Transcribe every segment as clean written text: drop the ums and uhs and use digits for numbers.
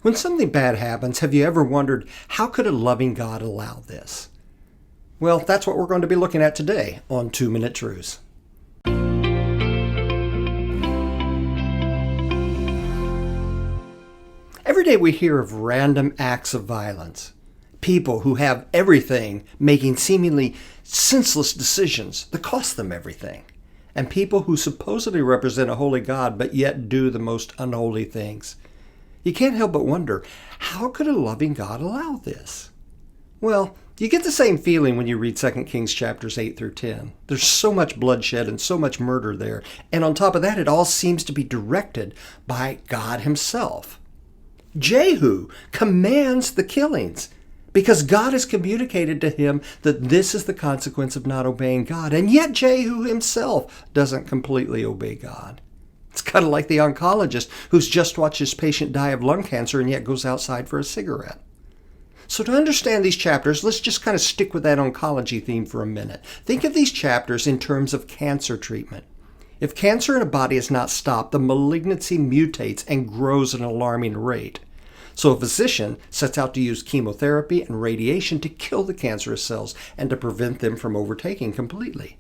When something bad happens, have you ever wondered, how could a loving God allow this? Well, that's what we're going to be looking at today on 2 Minute Truths. Every day we hear of random acts of violence. People who have everything making seemingly senseless decisions that cost them everything. And people who supposedly represent a holy God but yet do the most unholy things. You can't help but wonder, how could a loving God allow this? Well, you get the same feeling when you read 2 Kings chapters 8 through 10. There's so much bloodshed and so much murder there. And on top of that, it all seems to be directed by God himself. Jehu commands the killings because God has communicated to him that this is the consequence of not obeying God. And yet Jehu himself doesn't completely obey God. It's kind of like the oncologist who's just watched his patient die of lung cancer and yet goes outside for a cigarette. So to understand these chapters, let's just kind of stick with that oncology theme for a minute. Think of these chapters in terms of cancer treatment. If cancer in a body is not stopped, the malignancy mutates and grows at an alarming rate. So a physician sets out to use chemotherapy and radiation to kill the cancerous cells and to prevent them from overtaking completely.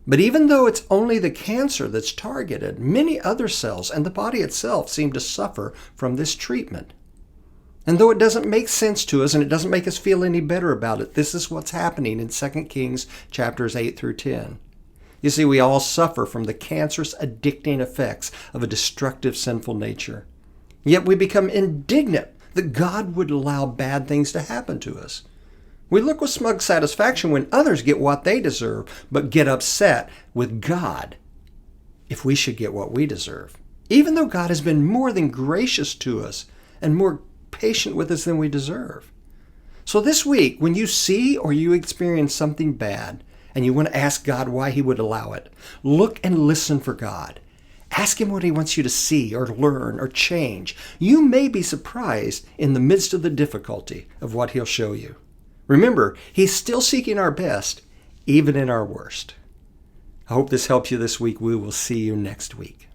But even though it's only the cancer that's targeted, many other cells and the body itself seem to suffer from this treatment. And though it doesn't make sense to us and it doesn't make us feel any better about it, this is what's happening in 2 Kings chapters 8 through 10. You see, we all suffer from the cancerous, addicting effects of a destructive, sinful nature. Yet we become indignant that God would allow bad things to happen to us. We look with smug satisfaction when others get what they deserve, but get upset with God if we should get what we deserve, even though God has been more than gracious to us and more patient with us than we deserve. So this week, when you see or you experience something bad and you want to ask God why he would allow it, look and listen for God. Ask him what he wants you to see or learn or change. You may be surprised in the midst of the difficulty of what he'll show you. Remember, he's still seeking our best, even in our worst. I hope this helps you this week. We will see you next week.